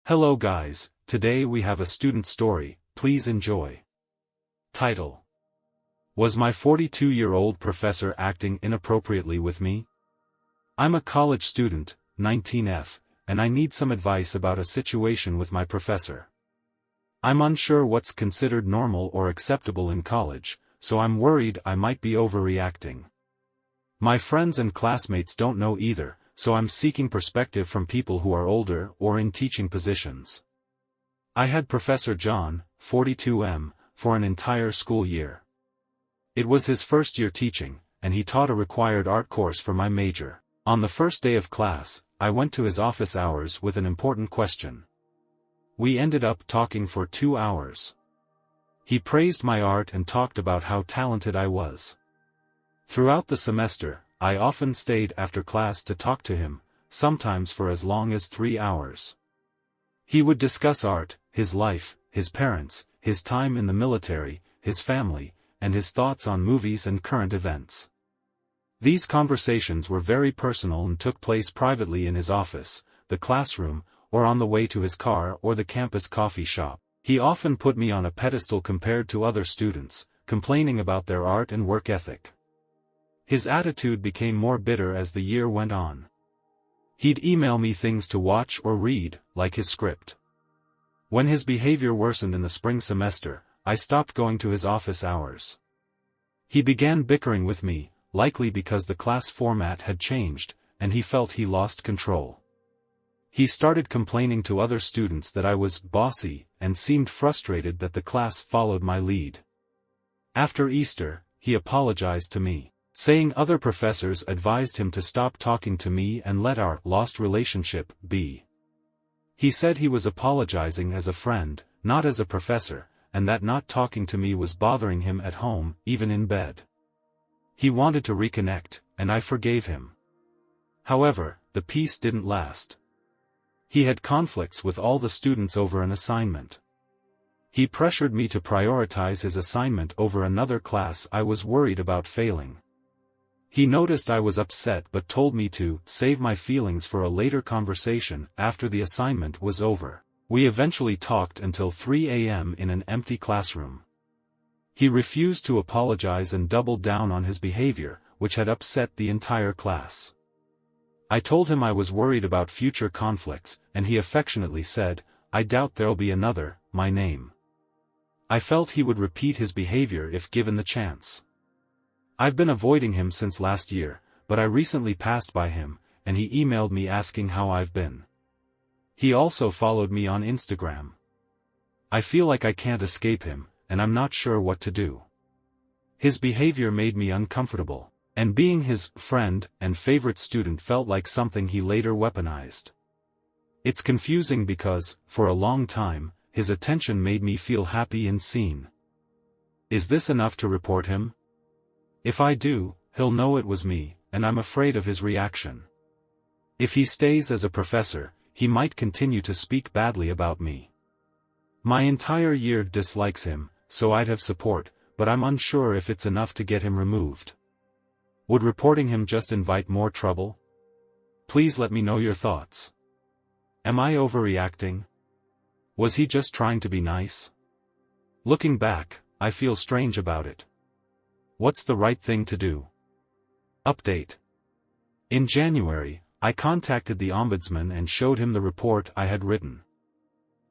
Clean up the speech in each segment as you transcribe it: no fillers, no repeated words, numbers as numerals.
Hello guys, today we have a student story, please enjoy. Title: Was my 42-year-old professor acting inappropriately with me? I'm a college student, 19F, and I need some advice about a situation with my professor. I'm unsure what's considered normal or acceptable in college, so I'm worried I might be overreacting. My friends and classmates don't know either, so I'm seeking perspective from people who are older or in teaching positions. I had Professor John, 42M, for an entire school year. It was his first year teaching, and he taught a required art course for my major. On the first day of class, I went to his office hours with an important question. We ended up talking for 2 hours. He praised my art and talked about how talented I was. Throughout the semester, I often stayed after class to talk to him, sometimes for as long as 3 hours. He would discuss art, his life, his parents, his time in the military, his family, and his thoughts on movies and current events. These conversations were very personal and took place privately in his office, the classroom, or on the way to his car or the campus coffee shop. He often put me on a pedestal compared to other students, complaining about their art and work ethic. His attitude became more bitter as the year went on. He'd email me things to watch or read, like his script. When his behavior worsened in the spring semester, I stopped going to his office hours. He began bickering with me, likely because the class format had changed, and he felt he lost control. He started complaining to other students that I was bossy, and seemed frustrated that the class followed my lead. After Easter, he apologized to me, saying other professors advised him to stop talking to me and let our lost relationship be. He said he was apologizing as a friend, not as a professor, and that not talking to me was bothering him at home, even in bed. He wanted to reconnect, and I forgave him. However, the peace didn't last. He had conflicts with all the students over an assignment. He pressured me to prioritize his assignment over another class I was worried about failing. He noticed I was upset but told me to save my feelings for a later conversation after the assignment was over. We eventually talked until 3 a.m. in an empty classroom. He refused to apologize and doubled down on his behavior, which had upset the entire class. I told him I was worried about future conflicts, and he affectionately said, "I doubt there'll be another, my name." I felt he would repeat his behavior if given the chance. I've been avoiding him since last year, but I recently passed by him, and he emailed me asking how I've been. He also followed me on Instagram. I feel like I can't escape him, and I'm not sure what to do. His behavior made me uncomfortable, and being his friend and favorite student felt like something he later weaponized. It's confusing because, for a long time, his attention made me feel happy and seen. Is this enough to report him? If I do, he'll know it was me, and I'm afraid of his reaction. If he stays as a professor, he might continue to speak badly about me. My entire year dislikes him, so I'd have support, but I'm unsure if it's enough to get him removed. Would reporting him just invite more trouble? Please let me know your thoughts. Am I overreacting? Was he just trying to be nice? Looking back, I feel strange about it. What's the right thing to do? Update. In January, I contacted the Ombudsman and showed him the report I had written.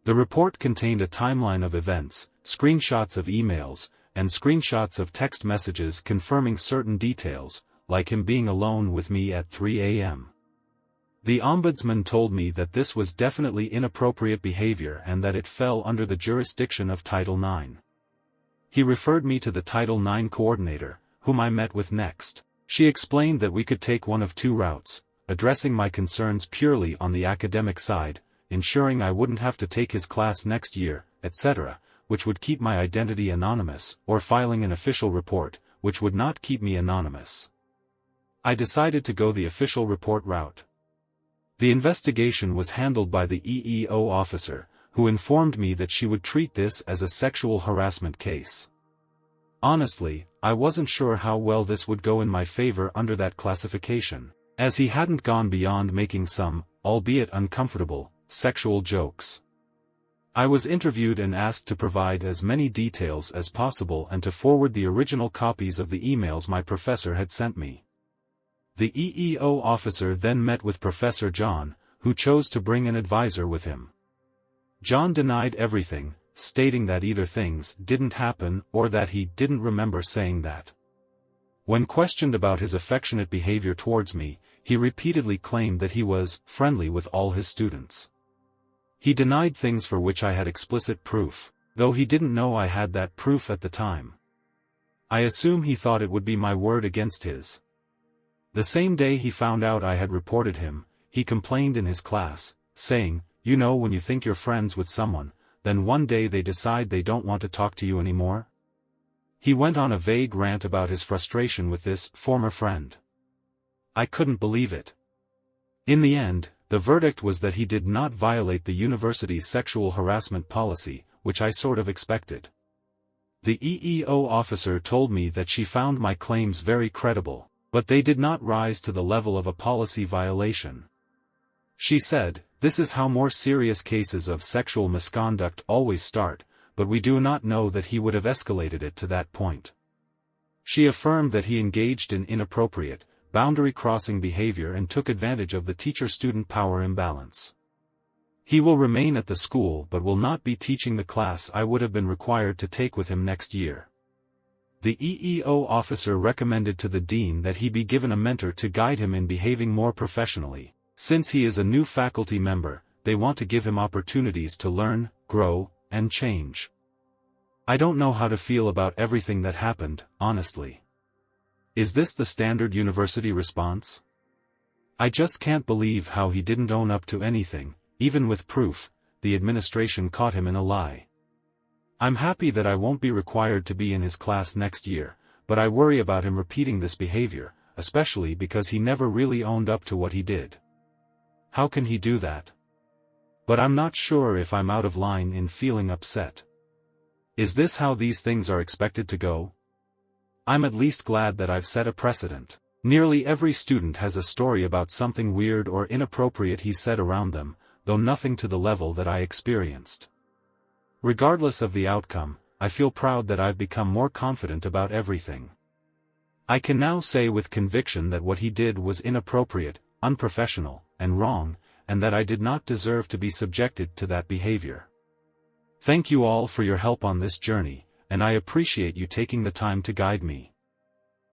The report contained a timeline of events, screenshots of emails, and screenshots of text messages confirming certain details, like him being alone with me at 3 a.m. The Ombudsman told me that this was definitely inappropriate behavior and that it fell under the jurisdiction of Title IX. He referred me to the Title IX coordinator, whom I met with next. She explained that we could take one of two routes, addressing my concerns purely on the academic side, ensuring I wouldn't have to take his class next year, etc., which would keep my identity anonymous, or filing an official report, which would not keep me anonymous. I decided to go the official report route. The investigation was handled by the EEO officer, who informed me that she would treat this as a sexual harassment case. Honestly, I wasn't sure how well this would go in my favor under that classification, as he hadn't gone beyond making some, albeit uncomfortable, sexual jokes. I was interviewed and asked to provide as many details as possible and to forward the original copies of the emails my professor had sent me. The EEO officer then met with Professor John, who chose to bring an advisor with him. John denied everything, stating that either things didn't happen or that he didn't remember saying that. When questioned about his affectionate behavior towards me, he repeatedly claimed that he was friendly with all his students. He denied things for which I had explicit proof, though he didn't know I had that proof at the time. I assume he thought it would be my word against his. The same day he found out I had reported him, he complained in his class, saying, "You know when you think you're friends with someone, then one day they decide they don't want to talk to you anymore?" He went on a vague rant about his frustration with this former friend. I couldn't believe it. In the end, the verdict was that he did not violate the university's sexual harassment policy, which I sort of expected. The EEO officer told me that she found my claims very credible, but they did not rise to the level of a policy violation. She said, "This is how more serious cases of sexual misconduct always start, but we do not know that he would have escalated it to that point." She affirmed that he engaged in inappropriate, boundary-crossing behavior and took advantage of the teacher-student power imbalance. He will remain at the school but will not be teaching the class I would have been required to take with him next year. The EEO officer recommended to the dean that he be given a mentor to guide him in behaving more professionally. Since he is a new faculty member, they want to give him opportunities to learn, grow, and change. I don't know how to feel about everything that happened, honestly. Is this the standard university response? I just can't believe how he didn't own up to anything, even with proof. The administration caught him in a lie. I'm happy that I won't be required to be in his class next year, but I worry about him repeating this behavior, especially because he never really owned up to what he did. How can he do that? But I'm not sure if I'm out of line in feeling upset. Is this how these things are expected to go? I'm at least glad that I've set a precedent. Nearly every student has a story about something weird or inappropriate he said around them, though nothing to the level that I experienced. Regardless of the outcome, I feel proud that I've become more confident about everything. I can now say with conviction that what he did was inappropriate, unprofessional, and wrong, and that I did not deserve to be subjected to that behavior. Thank you all for your help on this journey, and I appreciate you taking the time to guide me.